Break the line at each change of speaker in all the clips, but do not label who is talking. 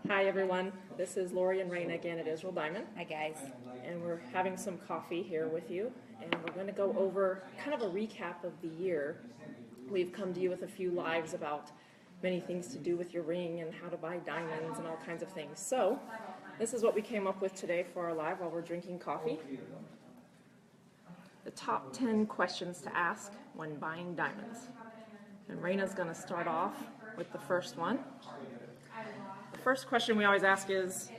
Hi everyone, this is Lori and Raina again at Israel Diamond.
Hi guys.
And we're having some coffee here with you, and we're going to go over kind of a recap of the year. We've come to you with a few lives about many things to do with your ring and how to buy diamonds and all kinds of things. So this is what we came up with today for our live while we're drinking coffee. The top 10 questions to ask when buying diamonds. And Raina's going to start off with the first one. The first question we always ask is,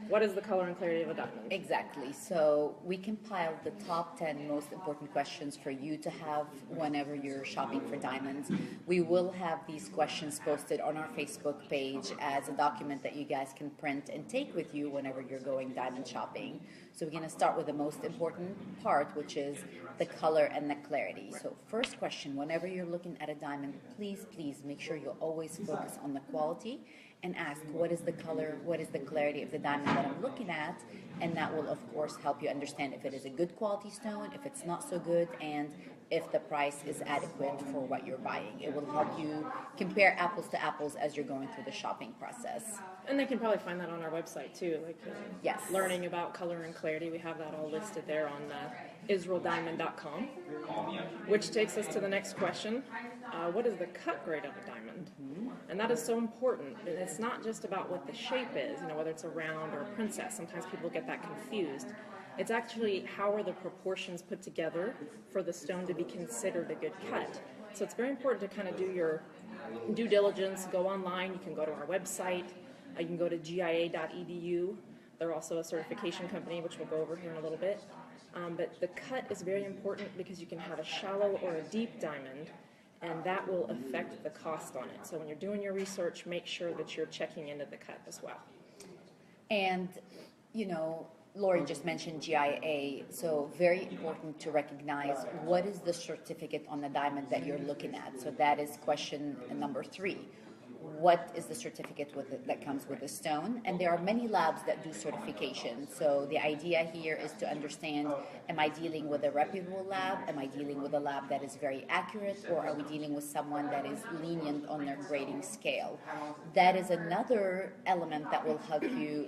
what is the color and clarity of a diamond?
Exactly. So we compiled the top 10 most important questions for you to have whenever you're shopping for diamonds. We will have these questions posted on our Facebook page as a document that you guys can print and take with you whenever you're going diamond shopping. So we're going to start with the most important part, which is the color and the clarity. So first question, whenever you're looking at a diamond, please make sure you always focus on the quality and ask, what is the color, what is the clarity of the diamond that I'm looking at, and that will of course help you understand if it is a good quality stone, if it's not so good, and if the price is adequate for what you're buying. It will help you compare apples to apples as you're going through the shopping process.
And they can probably find that on our website too, like
yes,
learning about color and clarity. We have that all listed there on IsraelDiamond.com, which takes us to the next question. What is the cut grade of a diamond? And that is so important. And it's not just about what the shape is, whether it's a round or a princess. Sometimes people get that confused. It's actually how are the proportions put together for the stone to be considered a good cut. So it's very important to kind of do your due diligence, go online. You can go to our website. You can go to G.I.A and E.G.L. They're also a certification company, which we'll go over here in a little bit. But the cut is very important because you can have a shallow or a deep diamond, and that will affect the cost on it. So when you're doing your research, make sure that you're checking into the cut as well.
And, Lori just mentioned G.I.A, so very important to recognize what is the certificate on the diamond that you're looking at. So that is question number 3. What is the certificate that comes with the stone? And there are many labs that do certification. So the idea here is to understand, am I dealing with a reputable lab? Am I dealing with a lab that is very accurate? Or are we dealing with someone that is lenient on their grading scale? That is another element that will help you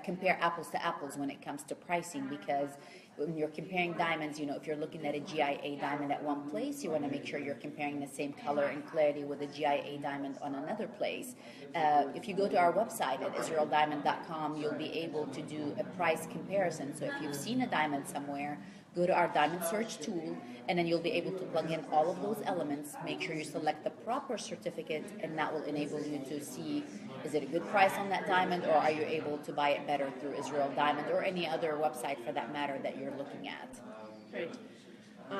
compare apples to apples when it comes to pricing, because when you're comparing diamonds, if you're looking at a G.I.A diamond at one place, you want to make sure you're comparing the same color and clarity with a G.I.A diamond on another place. If you go to our website at IsraelDiamond.com, you'll be able to do a price comparison. So if you've seen a diamond somewhere, go to our diamond search tool, and then you'll be able to plug in all of those elements, make sure you select the proper certificate, and that will enable you to see, is it a good price on that diamond, or are you able to buy it better through Israel Diamond or any other website for that matter that you're looking at.
Right.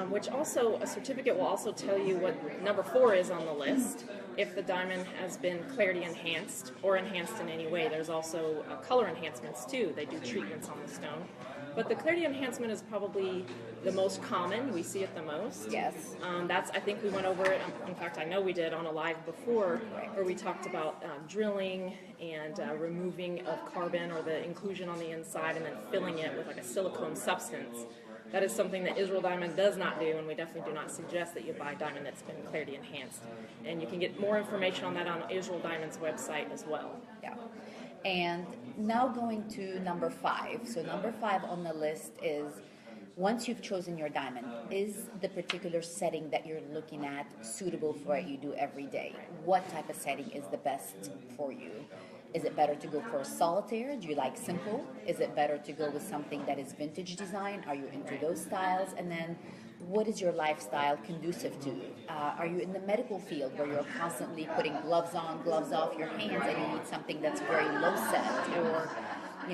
Which also, a certificate will also tell you what number 4 is on the list. If the diamond has been clarity enhanced or enhanced in any way. There's also color enhancements too. They do treatments on the stone. But the clarity enhancement is probably the most common. We see it the most.
Yes.
I think we went over it. In fact, I know we did on a live before, where we talked about drilling and removing of carbon or the inclusion on the inside and then filling it with like a silicone substance. That is something that Israel Diamond does not do, and we definitely do not suggest that you buy diamond that's been clarity enhanced. And you can get more information on that on Israel Diamond's website as well.
Yeah. And now going to number 5. So number 5 on the list is, once you've chosen your diamond, is the particular setting that you're looking at suitable for what you do every day? What type of setting is the best for you? Is it better to go for a solitaire? Do you like simple? Is it better to go with something that is vintage design? Are you into those styles? And then what is your lifestyle conducive to? Are you in the medical field where you're constantly putting gloves on, gloves off your hands, and you need something that's very low set? Or,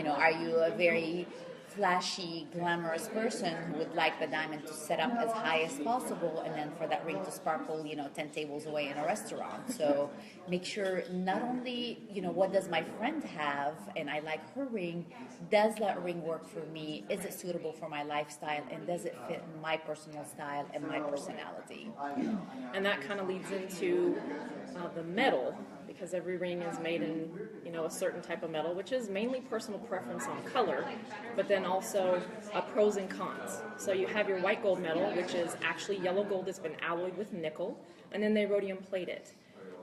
are you a very flashy, glamorous person who would like the diamond to set up as high as possible and then for that ring to sparkle, 10 tables away in a restaurant? So make sure not only, what does my friend have and I like her ring, does that ring work for me? Is it suitable for my lifestyle? And does it fit my personal style and my personality?
And that kind of leads into the metal, because every ring is made in a certain type of metal, which is mainly personal preference on color, but then also pros and cons. So you have your white gold metal, which is actually yellow gold that's been alloyed with nickel, and then they rhodium plate it.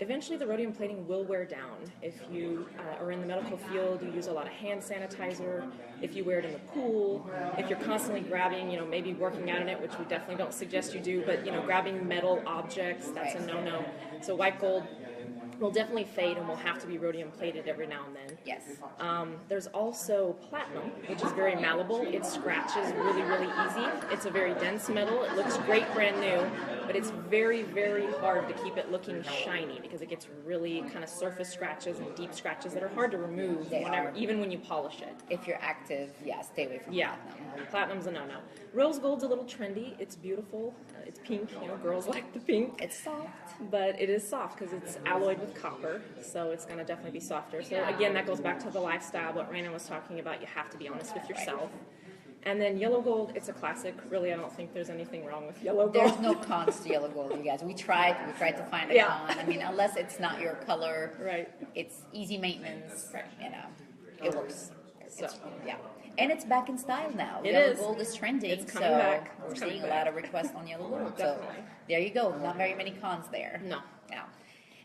eventually the rhodium plating will wear down. If you are in the medical field, you use a lot of hand sanitizer. If you wear it in the pool, if you're constantly grabbing, maybe working out in it, which we definitely don't suggest you do, but grabbing metal objects, that's a no-no. So white gold will definitely fade and will have to be rhodium plated every now and then.
Yes.
There's also platinum, which is very malleable. It scratches really, really easy. It's a very dense metal. It looks great brand new, but it's very, very hard to keep it looking shiny because it gets really kind of surface scratches and deep scratches that are hard to remove even when you polish it.
If you're active, stay away from platinum.
Platinum's a no-no. Rose gold's a little trendy. It's beautiful. It's pink. Girls like the pink.
It's soft.
But it is soft because it's alloyed with copper, so it's going to definitely be softer. So again, that goes back to the lifestyle, what Raina was talking about. You have to be honest with yourself. And then yellow gold, it's a classic. Really, I don't think there's anything wrong with yellow gold.
There's no cons to yellow gold, you guys. We tried to find a con. I mean, unless it's not your color,
right?
It's easy maintenance,
right?
It works.
So
and it's back in style now.
Yellow
gold is trending,
it's coming back.
We're seeing a lot of requests on yellow gold. So there you go. Not very many cons there.
No.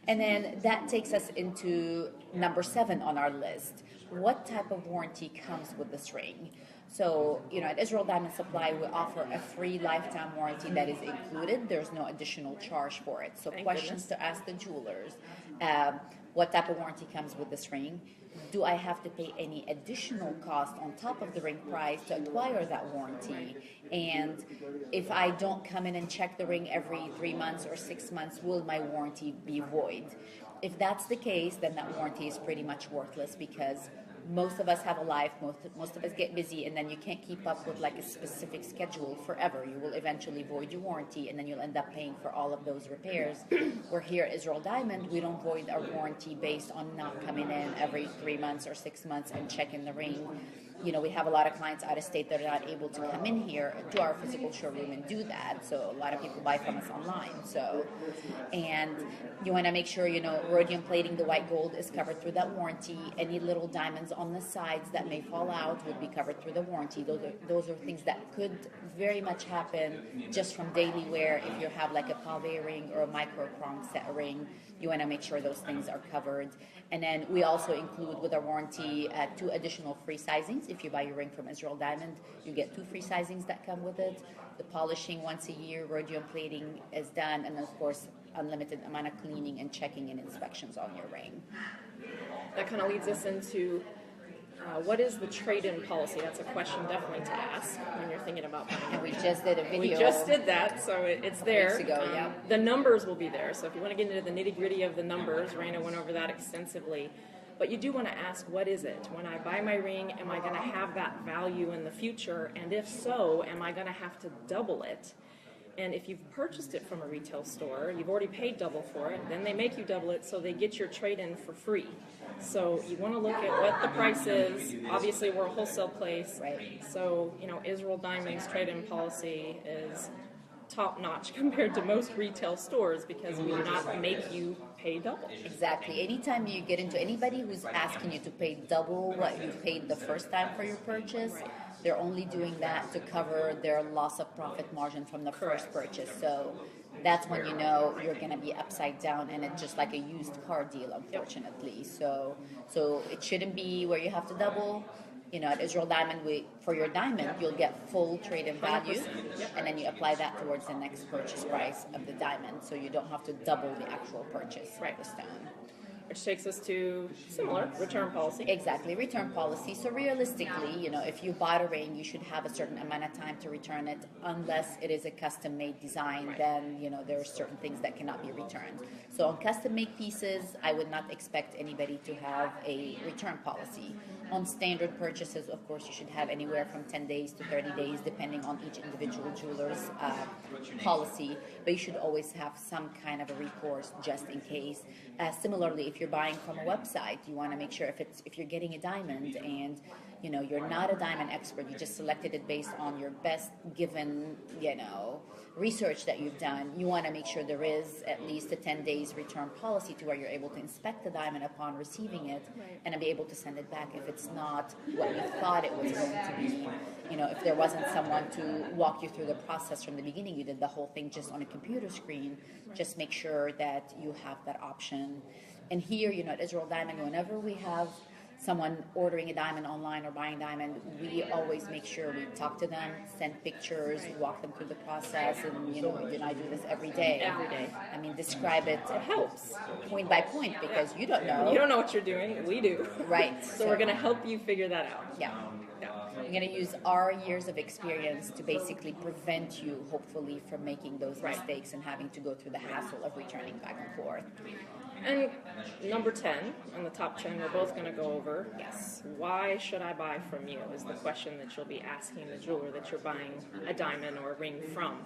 And then that takes us into number 7 on our list. What type of warranty comes with this ring? So, at Israel Diamond Supply, we offer a free lifetime warranty that is included. There's no additional charge for it. So questions to ask the jewelers. What type of warranty comes with this ring? Do I have to pay any additional cost on top of the ring price to acquire that warranty? And if I don't come in and check the ring every 3 months or 6 months, will my warranty be void? If that's the case, then that warranty is pretty much worthless because most of us have a life, most of us get busy, and then you can't keep up with like a specific schedule forever. You will eventually void your warranty, and then you'll end up paying for all of those repairs. We're here at Israel Diamond, we don't void our warranty based on not coming in every 3 months or 6 months and checking the ring. We have a lot of clients out of state that are not able to come in here to our physical showroom and do that. So a lot of people buy from us online. And you want to make sure, rhodium plating, the white gold is covered through that warranty. Any little diamonds on the sides that may fall out would be covered through the warranty. Those are things that could very much happen just from daily wear. If you have like a pave ring or a micro-prong set ring, you want to make sure those things are covered. And then we also include with our warranty 2 additional free sizings. If you buy your ring from Israel Diamond, you get 2 free sizings that come with it. The polishing once a year, rhodium plating is done, and of course, unlimited amount of cleaning and checking and inspections on your ring.
That kind of leads us into what is the trade-in policy? That's a question definitely to ask when you're thinking about buying.
And we just did a video.
We just did that, so it's there.
Weeks ago,
The numbers will be there, so if you want to get into the nitty-gritty of the numbers, Raina went over that extensively. But you do want to ask, what is it? When I buy my ring, am I going to have that value in the future? And if so, am I going to have to double it? And if you've purchased it from a retail store, you've already paid double for it, then they make you double it so they get your trade-in for free. So you want to look at what the price is. Obviously, we're a wholesale place.
Right.
So, Israel Diamond's trade-in policy is top-notch compared to most retail stores because we do not make you pay double.
Exactly. Anytime you get into anybody who's asking you to pay double what you paid the first time for your purchase, they're only doing that to cover their loss of profit margin from the first purchase. So that's when you know you're going to be upside down, and it's just like a used car deal, unfortunately. So it shouldn't be where you have to double. At Israel Diamond, for your diamond, you'll get full trade-in value, and then you apply that towards the next purchase price of the diamond, so you don't have to double the actual purchase of the stone.
Which takes us to similar return policy.
Exactly, return policy. So realistically, if you bought a ring, you should have a certain amount of time to return it, unless it is a custom-made design. Then there are certain things that cannot be returned. So on custom-made pieces, I would not expect anybody to have a return policy. On standard purchases, of course, you should have anywhere from 10 days to 30 days, depending on each individual jeweler's policy. But you should always have some kind of a recourse just in case. Similarly, if you're buying from a website, you want to make sure if you're getting a diamond and you're not a diamond expert, you just selected it based on your best given research that you've done, you want to make sure there is at least a 10 days return policy to where you're able to inspect the diamond upon receiving it, and be able to send it back if it's not what you thought it was going to be. If there wasn't someone to walk you through the process from the beginning, you did the whole thing just on a computer screen, just make sure that you have that option. And here, at Israel Diamond, whenever we have someone ordering a diamond online or buying a diamond, we always make sure we talk to them, send pictures, walk them through the process, and you and I do this every day.
Every day.
I mean, describe it. It helps point by point, because you don't know.
You don't know what you're doing. We do.
Right.
So we're going to help you figure that out.
Yeah. We're going to use our years of experience to basically prevent you, hopefully, from making those mistakes and having to go through the hassle of returning back and forth.
And number 10 on the top 10, we're both going to go over.
Yes.
Why should I buy from you is the question that you'll be asking the jeweler that you're buying a diamond or a ring from.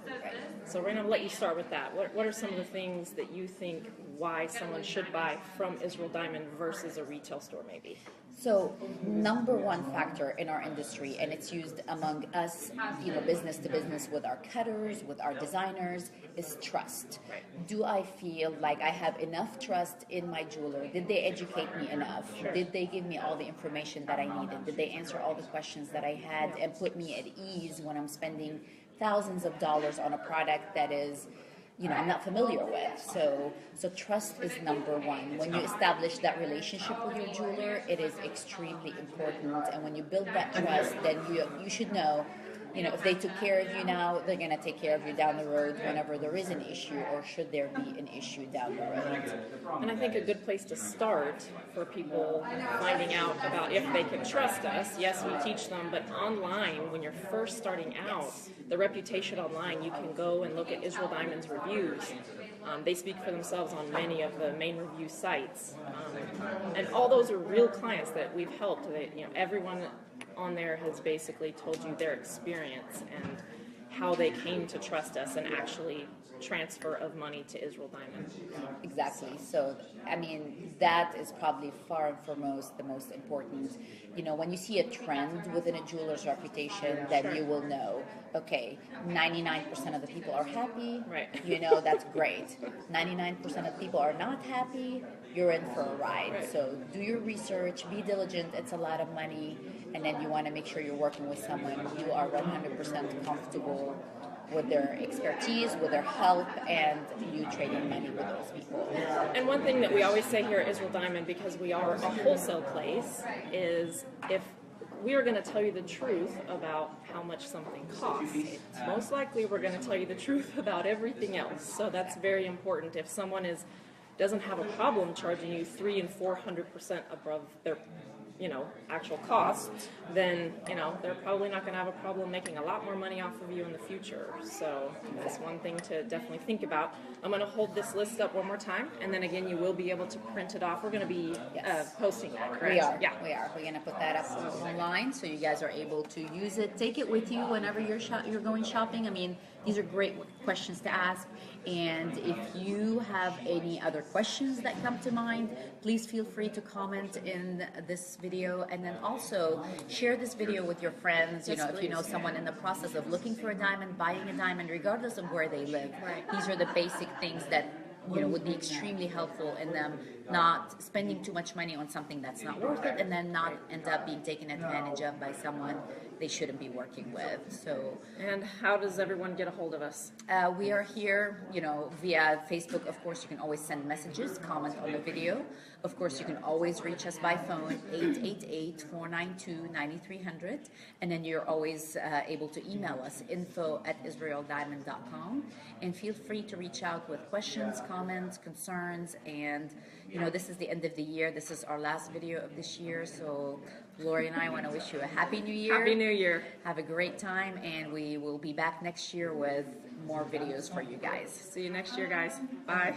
So we're going to let you start with that. What are some of the things that you think why someone should buy from Israel Diamond versus a retail store maybe?
So number one factor in our industry, and it's used among us, business to business with our cutters, with our designers, is trust. Do I feel like I have enough trust in my jeweler? Did they educate me enough? Did they give me all the information that I needed? Did they answer all the questions that I had and put me at ease when I'm spending thousands of dollars on a product that is I'm not familiar with. So trust is number one. When you establish that relationship with your jeweler, it is extremely important. And when you build that trust, then you should know, if they took care of you now, they're going to take care of you down the road whenever there is an issue, or should there be an issue down the road.
And I think a good place to start for people finding out about if they can trust us, yes, we teach them, but online, when you're first starting out, the reputation online, you can go and look at Israel Diamond's reviews. They speak for themselves on many of the main review sites. And all those are real clients that we've helped. Everyone on there has basically told you their experience and how they came to trust us and actually transfer of money to Israel Diamond.
Exactly. So, I mean, that is probably far and foremost the most important. When you see a trend within a jeweler's reputation, then you will know, okay, 99% of the people are happy.
Right.
That's great. 99% of people are not happy. You're in for a ride.
Right.
So do your research, be diligent. It's a lot of money. And then you want to make sure you're working with someone you are 100% comfortable with their expertise, with their help, and you trading money with those people.
And one thing that we always say here at Israel Diamond, because we are a wholesale place, is if we are going to tell you the truth about how much something costs, most likely we're going to tell you the truth about everything else. So that's very important. If someone doesn't have a problem charging you 300% and 400% above their actual cost, then they're probably not going to have a problem making a lot more money off of you in the future. So that's one thing to definitely think about. I'm going to hold this list up one more time, and then again you will be able to print it off. We're going to be posting that, correct?
We are.
Yeah,
we are. We're going to put that up online so you guys are able to use it. Take it with you whenever you're going shopping. I mean, these are great questions to ask. And if you have any other questions that come to mind, please feel free to comment in this video, and then also share this video with your friends. If you know someone in the process of looking for a diamond, buying a diamond, regardless of where they live. These are the basic things that would be extremely helpful in them not spending too much money on something that's not worth it, and then not end up being taken advantage of by someone they shouldn't be working with. So,
and how does everyone get a hold of us?
We are here, via Facebook. Of course, you can always send messages, comment on the video. Of course, you can always reach us by phone, 888-492-9300. And then you're always able to email us, info@israeldiamond.com. And feel free to reach out with questions, comments, concerns. And, this is the end of the year. This is our last video of this year. So Lori and I want to wish you a Happy New Year.
Happy New Year.
Have a great time. And we will be back next year with more videos for you guys.
See you next year, guys. Bye.